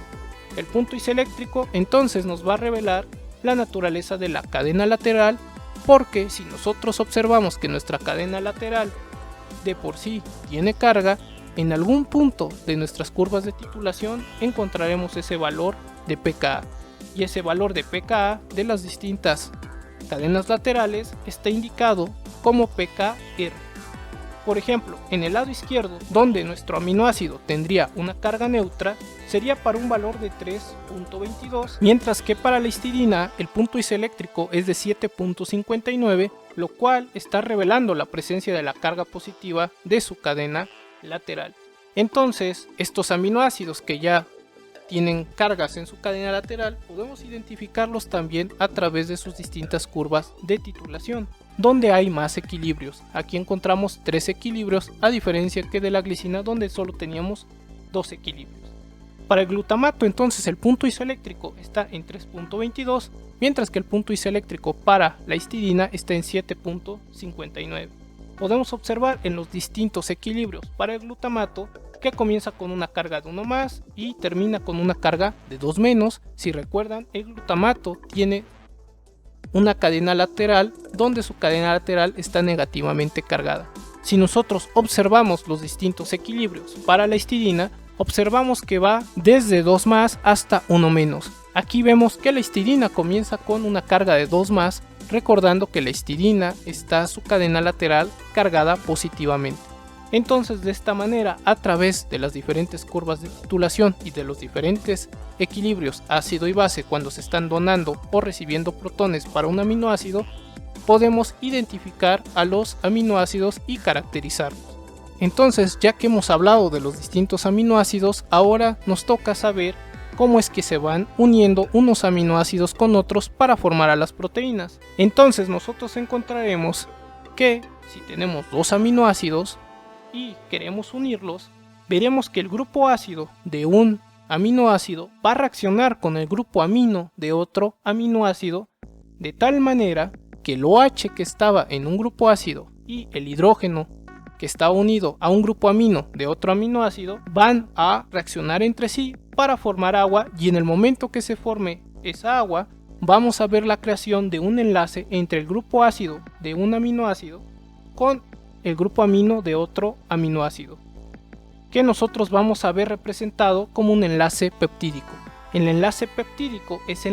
El punto iseléctrico entonces nos va a revelar la naturaleza de la cadena lateral, porque si nosotros observamos que nuestra cadena lateral de por sí tiene carga, en algún punto de nuestras curvas de titulación encontraremos ese valor de pKa, y ese valor de pKa de las distintas cadenas laterales está indicado como pKr. Por ejemplo, en el lado izquierdo, donde nuestro aminoácido tendría una carga neutra, sería para un valor de 3.22, mientras que para la histidina el punto iseléctrico es de 7.59, lo cual está revelando la presencia de la carga positiva de su cadena lateral. Entonces, estos aminoácidos que ya tienen cargas en su cadena lateral, podemos identificarlos también a través de sus distintas curvas de titulación, donde hay más equilibrios. Aquí encontramos 3 equilibrios, a diferencia que de la glicina, donde solo teníamos 2 equilibrios. Para el glutamato, entonces, el punto isoeléctrico está en 3.22, mientras que el punto isoeléctrico para la histidina está en 7.59. Podemos observar en los distintos equilibrios para el glutamato que comienza con una carga de 1 más y termina con una carga de 2 menos. Si recuerdan, el glutamato tiene una cadena lateral donde su cadena lateral está negativamente cargada. Si nosotros observamos los distintos equilibrios para la histidina, observamos que va desde 2 más hasta 1 menos. Aquí vemos que la histidina comienza con una carga de 2 más, recordando que la histidina está su cadena lateral cargada positivamente. Entonces, de esta manera, a través de las diferentes curvas de titulación y de los diferentes equilibrios ácido y base cuando se están donando o recibiendo protones para un aminoácido, podemos identificar a los aminoácidos y caracterizarlos. Entonces, ya que hemos hablado de los distintos aminoácidos, ahora nos toca saber cómo es que se van uniendo unos aminoácidos con otros para formar a las proteínas. Entonces, nosotros encontraremos que si tenemos 2 aminoácidos y queremos unirlos, veremos que el grupo ácido de un aminoácido va a reaccionar con el grupo amino de otro aminoácido de tal manera que el OH que estaba en un grupo ácido y el hidrógeno que está unido a un grupo amino de otro aminoácido van a reaccionar entre sí para formar agua, y en el momento que se forme esa agua vamos a ver la creación de un enlace entre el grupo ácido de un aminoácido con el grupo amino de otro aminoácido, que nosotros vamos a ver representado como un enlace peptídico. El enlace peptídico es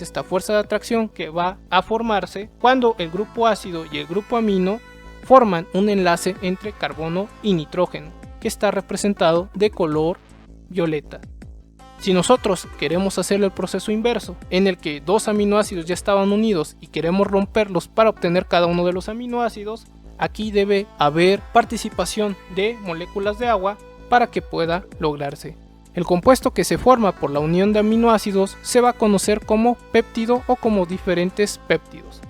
esta fuerza de atracción que va a formarse cuando el grupo ácido y el grupo amino forman un enlace entre carbono y nitrógeno, que está representado de color violeta. Si nosotros queremos hacer el proceso inverso, en el que 2 aminoácidos ya estaban unidos y queremos romperlos para obtener cada uno de los aminoácidos, aquí debe haber participación de moléculas de agua para que pueda lograrse. El compuesto que se forma por la unión de aminoácidos se va a conocer como péptido o como diferentes péptidos,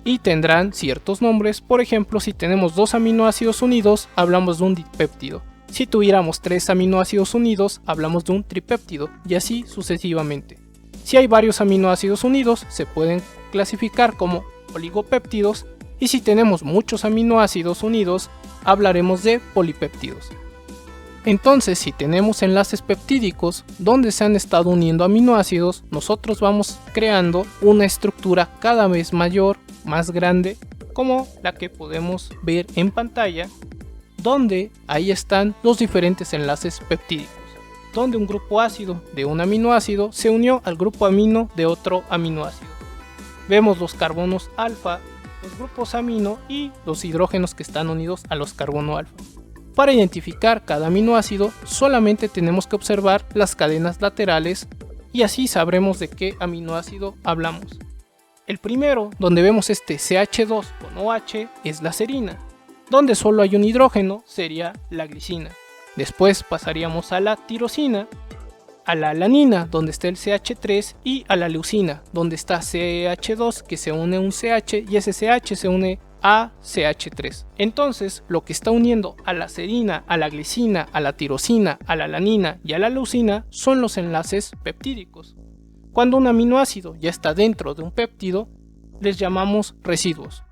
y tendrán ciertos nombres. Por ejemplo, si tenemos 2 aminoácidos unidos, hablamos de un dipéptido. Si tuviéramos 3 aminoácidos unidos, hablamos de un tripéptido, y así sucesivamente. Si hay varios aminoácidos unidos, se pueden clasificar como oligopéptidos, y si tenemos muchos aminoácidos unidos, hablaremos de polipéptidos. Entonces, si tenemos enlaces peptídicos donde se han estado uniendo aminoácidos, nosotros vamos creando una estructura cada vez mayor, más grande, como la que podemos ver en pantalla, donde ahí están los diferentes enlaces peptídicos, donde un grupo ácido de un aminoácido se unió al grupo amino de otro aminoácido. Vemos los carbonos alfa los grupos amino y los hidrógenos que están unidos a los carbono alfa. Para identificar cada aminoácido solamente tenemos que observar las cadenas laterales y así sabremos de qué aminoácido hablamos. El primero, donde vemos este CH2 con OH, es la serina. Donde solo hay un hidrógeno sería la glicina. Después pasaríamos a la tirosina, a la alanina, donde está el CH3, y a la leucina, donde está CH2 que se une a un CH y ese CH se une a CH3. Entonces, lo que está uniendo a la serina, a la glicina, a la tirosina, a la alanina y a la leucina son los enlaces peptídicos. Cuando un aminoácido ya está dentro de un péptido, les llamamos residuos.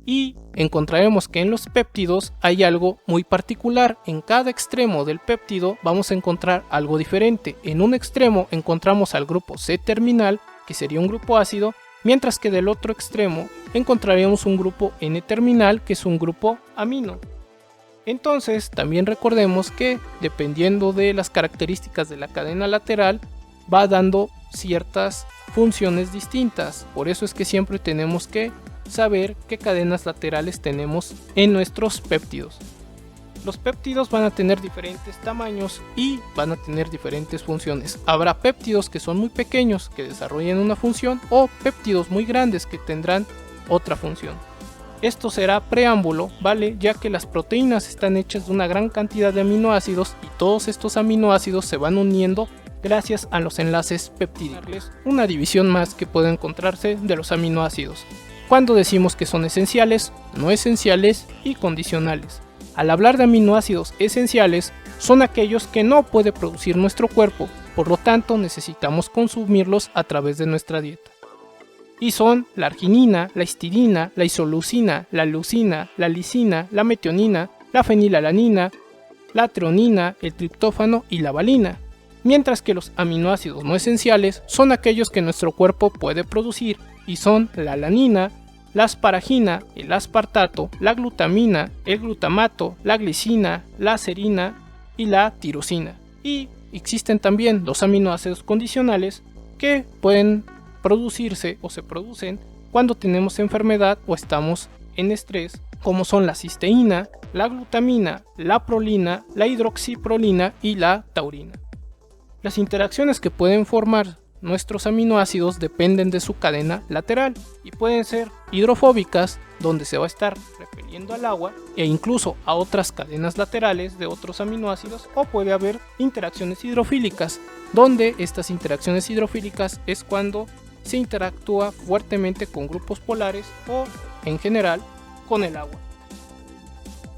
Y encontraremos que en los péptidos hay algo muy particular. En cada extremo del péptido vamos a encontrar algo diferente. En un extremo encontramos al grupo C-terminal, que sería un grupo ácido, mientras que del otro extremo encontraremos un grupo N-terminal, que es un grupo amino. Entonces también recordemos que dependiendo de las características de la cadena lateral va dando ciertas funciones distintas. Por eso es que siempre tenemos que saber qué cadenas laterales tenemos en nuestros péptidos. Los péptidos van a tener diferentes tamaños y van a tener diferentes funciones. Habrá péptidos que son muy pequeños que desarrollen una función o péptidos muy grandes que tendrán otra función. Esto será preámbulo, ¿vale? Ya que las proteínas están hechas de una gran cantidad de aminoácidos y todos estos aminoácidos se van uniendo gracias a los enlaces peptídicos. Una división más que puede encontrarse de los aminoácidos. Cuando decimos que son esenciales, no esenciales y condicionales. Al hablar de aminoácidos esenciales, son aquellos que no puede producir nuestro cuerpo, por lo tanto necesitamos consumirlos a través de nuestra dieta. Y son la arginina, la histidina, la isoleucina, la leucina, la lisina, la metionina, la fenilalanina, la treonina, el triptófano y la valina. Mientras que los aminoácidos no esenciales son aquellos que nuestro cuerpo puede producir y son la alanina, la asparagina, el aspartato, la glutamina, el glutamato, la glicina, la serina y la tirosina. Y existen también los aminoácidos condicionales que pueden producirse o se producen cuando tenemos enfermedad o estamos en estrés, como son la cisteína, la glutamina, la prolina, la hidroxiprolina y la taurina. Las interacciones que pueden formar nuestros aminoácidos dependen de su cadena lateral y pueden ser hidrofóbicas, donde se va a estar repeliendo al agua e incluso a otras cadenas laterales de otros aminoácidos, o puede haber interacciones hidrofílicas, donde estas interacciones hidrofílicas es cuando se interactúa fuertemente con grupos polares o en general con el agua.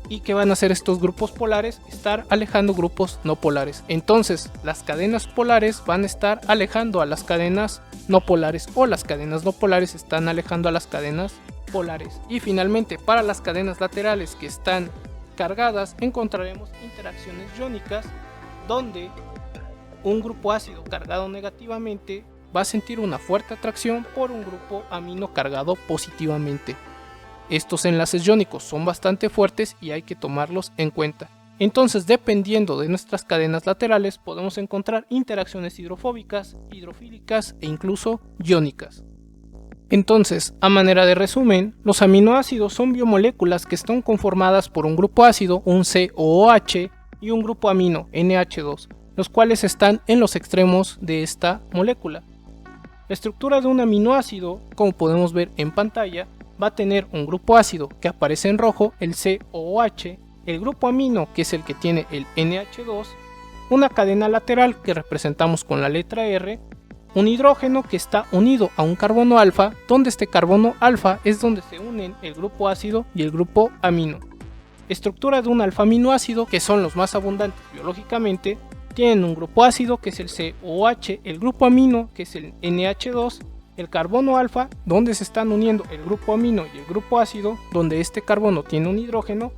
¿Y qué van a hacer estos grupos polares? Estar alejando grupos no polares. Entonces las cadenas polares van a estar alejando a las cadenas no polares, o las cadenas no polares están alejando a las cadenas polares. Y finalmente, para las cadenas laterales que están cargadas, encontraremos interacciones iónicas, donde un grupo ácido cargado negativamente va a sentir una fuerte atracción por un grupo amino cargado positivamente. Estos enlaces iónicos son bastante fuertes y hay que tomarlos en cuenta. Entonces, dependiendo de nuestras cadenas laterales, podemos encontrar interacciones hidrofóbicas, hidrofílicas e incluso iónicas. Entonces, a manera de resumen, los aminoácidos son biomoléculas que están conformadas por un grupo ácido, un COOH, y un grupo amino, NH2, los cuales están en los extremos de esta molécula. La estructura de un aminoácido, como podemos ver en pantalla, va a tener un grupo ácido que aparece en rojo, el COOH, el grupo amino, que es el que tiene el NH2, una cadena lateral que representamos con la letra R, un hidrógeno que está unido a un carbono alfa, donde este carbono alfa es donde se unen el grupo ácido y el grupo amino. Estructura de un alfa-aminoácido, que son los más abundantes biológicamente, tienen un grupo ácido que es el COOH, el grupo amino que es el NH2, el carbono alfa, donde se están uniendo el grupo amino y el grupo ácido, donde este carbono tiene un hidrógeno,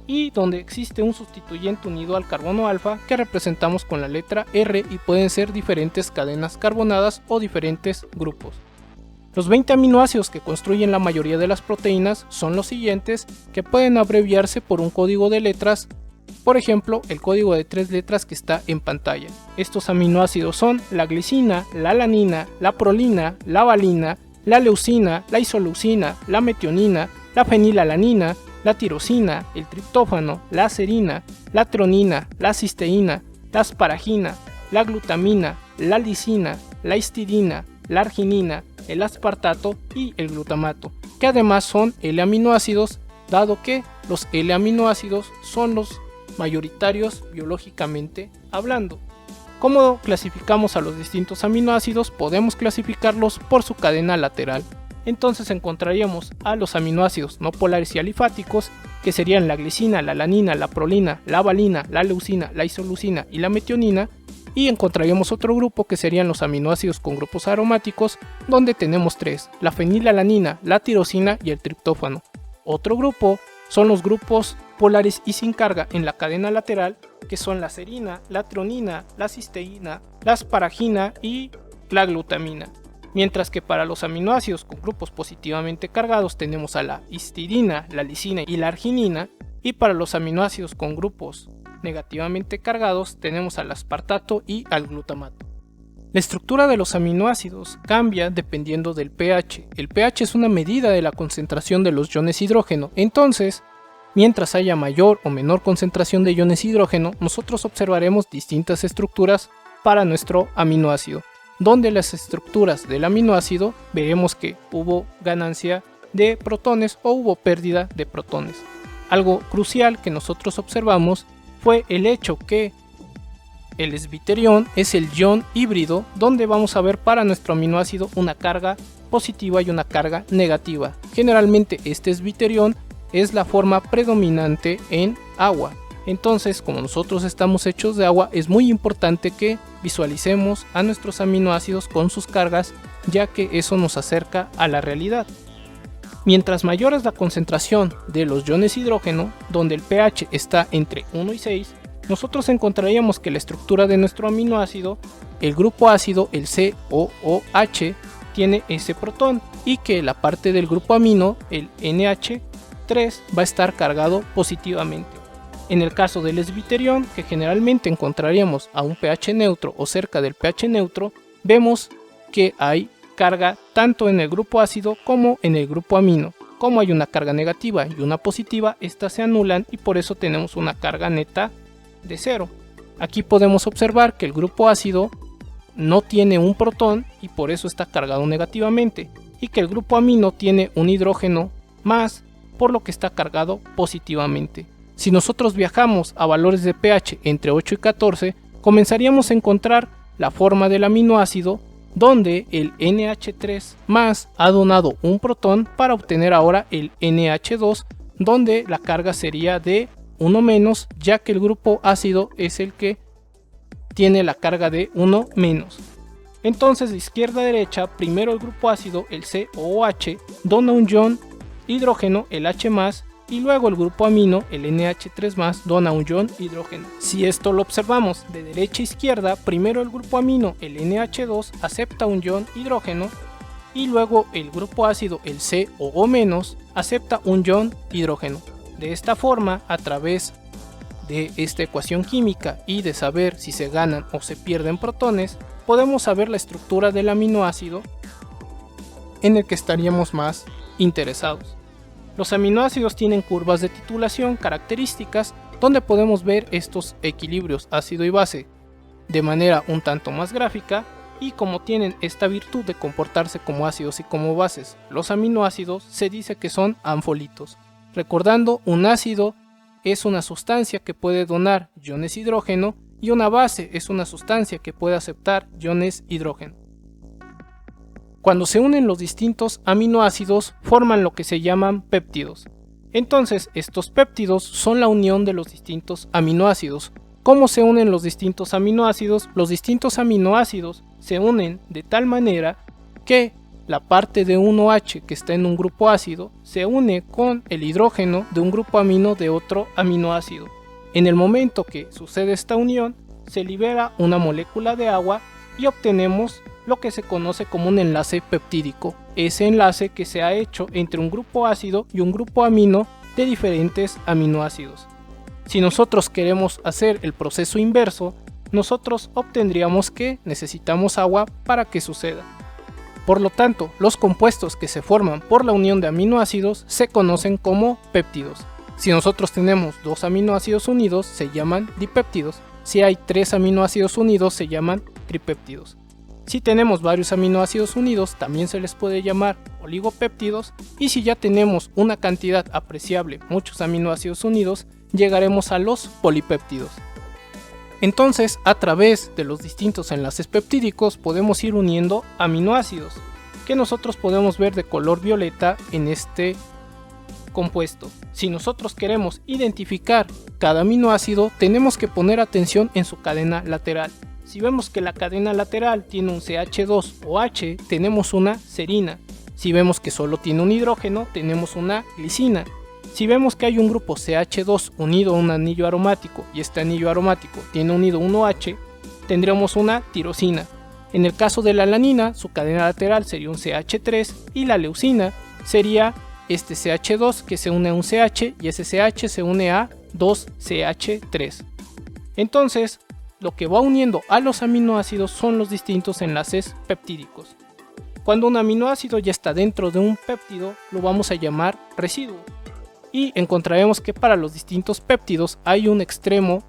y donde existe un sustituyente unido al carbono alfa que representamos con la letra R, y pueden ser diferentes cadenas carbonadas o diferentes grupos. Los 20 aminoácidos que construyen la mayoría de las proteínas son los siguientes, que pueden abreviarse por un código de letras. Por ejemplo, el código de 3 letras que está en pantalla. Estos aminoácidos son la glicina, la alanina, la prolina, la valina, la leucina, la isoleucina, la metionina, la fenilalanina, la tirosina, el triptófano, la serina, la tronina, la cisteína, la asparagina, la glutamina, la lisina, la histidina, la arginina, el aspartato y el glutamato, que además son L-aminoácidos, dado que los L-aminoácidos son los mayoritarios biológicamente hablando. ¿Cómo clasificamos a los distintos aminoácidos? Podemos clasificarlos por su cadena lateral. Entonces encontraríamos a los aminoácidos no polares y alifáticos, que serían la glicina, la alanina, la prolina, la valina, la leucina, la isoleucina y la metionina, y encontraríamos otro grupo que serían los aminoácidos con grupos aromáticos, donde tenemos tres: la fenilalanina, la tirosina y el triptófano. Otro grupo son los grupos polares y sin carga en la cadena lateral, que son la serina, la tronina, la cisteína, la asparagina y la glutamina. Mientras que para los aminoácidos con grupos positivamente cargados tenemos a la histidina, la lisina y la arginina, y para los aminoácidos con grupos negativamente cargados tenemos al aspartato y al glutamato. La estructura de los aminoácidos cambia dependiendo del pH. El pH es una medida de la concentración de los iones hidrógeno. Entonces, mientras haya mayor o menor concentración de iones hidrógeno, nosotros observaremos distintas estructuras para nuestro aminoácido, donde las estructuras del aminoácido veremos que hubo ganancia de protones o hubo pérdida de protones. Algo crucial que nosotros observamos fue el hecho que el esbiterión es el ion híbrido, donde vamos a ver para nuestro aminoácido una carga positiva y una carga negativa. Generalmente este esbiterión es la forma predominante en agua. Entonces, como nosotros estamos hechos de agua, es muy importante que visualicemos a nuestros aminoácidos con sus cargas, ya que eso nos acerca a la realidad. Mientras mayor es la concentración de los iones hidrógeno, donde el pH está entre 1 y 6, nosotros encontraríamos que la estructura de nuestro aminoácido, el grupo ácido, el COOH, tiene ese protón, y que la parte del grupo amino, el NH3, va a estar cargado positivamente. En el caso del esbiterión, que generalmente encontraríamos a un pH neutro o cerca del pH neutro, vemos que hay carga tanto en el grupo ácido como en el grupo amino. Como hay una carga negativa y una positiva, estas se anulan y por eso tenemos una carga neta de 0. Aquí podemos observar que el grupo ácido no tiene un protón y por eso está cargado negativamente, y que el grupo amino tiene un hidrógeno más, por lo que está cargado positivamente. Si nosotros viajamos a valores de pH entre 8 y 14, comenzaríamos a encontrar la forma del aminoácido, donde el NH3 más ha donado un protón para obtener ahora el NH2, donde la carga sería de 1 menos, ya que el grupo ácido es el que tiene la carga de 1 menos. Entonces, de izquierda a derecha, primero el grupo ácido, el COOH, dona un ion hidrógeno, el H+, y luego el grupo amino, el NH3+, dona un ion hidrógeno. Si esto lo observamos de derecha a izquierda, primero el grupo amino, el NH2, acepta un ion hidrógeno, y luego el grupo ácido, el COO-, acepta un ion hidrógeno. De esta forma, a través de esta ecuación química y de saber si se ganan o se pierden protones, podemos saber la estructura del aminoácido en el que estaríamos más interesados. Los aminoácidos tienen curvas de titulación características donde podemos ver estos equilibrios ácido y base de manera un tanto más gráfica, y como tienen esta virtud de comportarse como ácidos y como bases, los aminoácidos se dice que son anfolitos. Recordando, un ácido es una sustancia que puede donar iones hidrógeno y una base es una sustancia que puede aceptar iones hidrógeno. Cuando se unen los distintos aminoácidos forman lo que se llaman péptidos. Entonces estos péptidos son la unión de los distintos aminoácidos. ¿Cómo se unen los distintos aminoácidos? Los distintos aminoácidos se unen de tal manera que la parte de 1H que está en un grupo ácido se une con el hidrógeno de un grupo amino de otro aminoácido. En el momento que sucede esta unión, se libera una molécula de agua y obtenemos lo que se conoce como un enlace peptídico. Ese enlace que se ha hecho entre un grupo ácido y un grupo amino de diferentes aminoácidos. Si nosotros queremos hacer el proceso inverso, nosotros obtendríamos que necesitamos agua para que suceda. Por lo tanto, los compuestos que se forman por la unión de aminoácidos se conocen como péptidos. Si nosotros tenemos 2 aminoácidos unidos, se llaman dipéptidos. Si hay 3 aminoácidos unidos, se llaman tripéptidos. Si tenemos varios aminoácidos unidos, también se les puede llamar oligopéptidos. Y si ya tenemos una cantidad apreciable, muchos aminoácidos unidos, llegaremos a los polipéptidos. Entonces, a través de los distintos enlaces peptídicos podemos ir uniendo aminoácidos, que nosotros podemos ver de color violeta en este compuesto. Si nosotros queremos identificar cada aminoácido, tenemos que poner atención en su cadena lateral. Si vemos que la cadena lateral tiene un CH2 o H, tenemos una serina. Si vemos que solo tiene un hidrógeno, tenemos una glicina. Si vemos que hay un grupo CH2 unido a un anillo aromático y este anillo aromático tiene unido un OH, tendremos una tirosina. En el caso de la alanina, su cadena lateral sería un CH3 y la leucina sería este CH2 que se une a un CH y ese CH se une a 2CH3. Entonces, lo que va uniendo a los aminoácidos son los distintos enlaces peptídicos. Cuando un aminoácido ya está dentro de un péptido, lo vamos a llamar residuo. Y encontraremos que para los distintos péptidos hay un extremo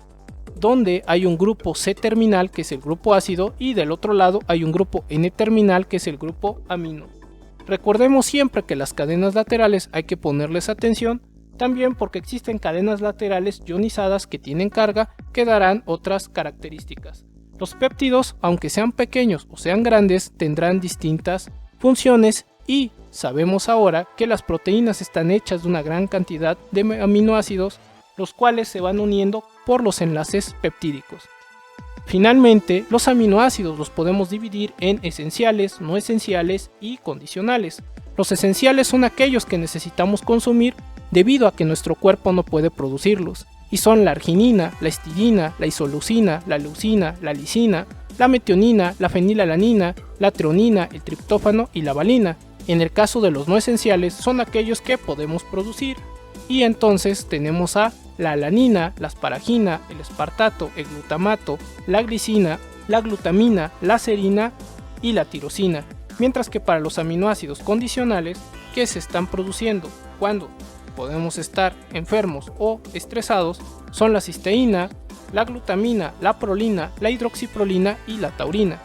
donde hay un grupo C terminal, que es el grupo ácido, y del otro lado hay un grupo N terminal, que es el grupo amino. Recordemos siempre que las cadenas laterales hay que ponerles atención, también porque existen cadenas laterales ionizadas que tienen carga que darán otras características. Los péptidos, aunque sean pequeños o sean grandes, tendrán distintas funciones y sabemos ahora que las proteínas están hechas de una gran cantidad de aminoácidos, los cuales se van uniendo por los enlaces peptídicos. Finalmente, los aminoácidos los podemos dividir en esenciales, no esenciales y condicionales. Los esenciales son aquellos que necesitamos consumir debido a que nuestro cuerpo no puede producirlos, y son la arginina, la histidina, la isoleucina, la leucina, la lisina, la metionina, la fenilalanina, la treonina, el triptófano y la valina. En el caso de los no esenciales son aquellos que podemos producir, y entonces tenemos a la alanina, la asparagina, el espartato, el glutamato, la glicina, la glutamina, la serina y la tirosina. Mientras que para los aminoácidos condicionales que se están produciendo cuando podemos estar enfermos o estresados son la cisteína, la glutamina, la prolina, la hidroxiprolina y la taurina.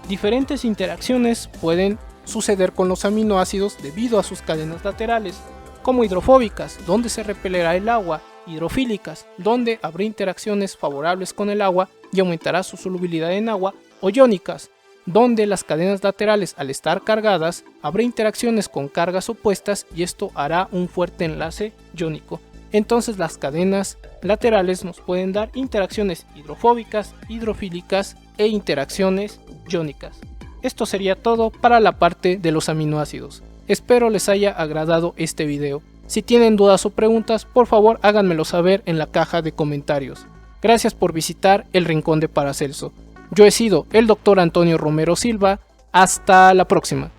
Diferentes interacciones pueden suceder con los aminoácidos debido a sus cadenas laterales, como hidrofóbicas, donde se repelerá el agua, hidrofílicas, donde habrá interacciones favorables con el agua y aumentará su solubilidad en agua, o iónicas, donde las cadenas laterales al estar cargadas habrá interacciones con cargas opuestas y esto hará un fuerte enlace iónico. Entonces las cadenas laterales nos pueden dar interacciones hidrofóbicas, hidrofílicas e interacciones iónicas. Esto sería todo para la parte de los aminoácidos. Espero les haya agradado este video. Si tienen dudas o preguntas, por favor háganmelo saber en la caja de comentarios. Gracias por visitar el Rincón de Paracelso. Yo he sido el Dr. Antonio Romero Silva. Hasta la próxima.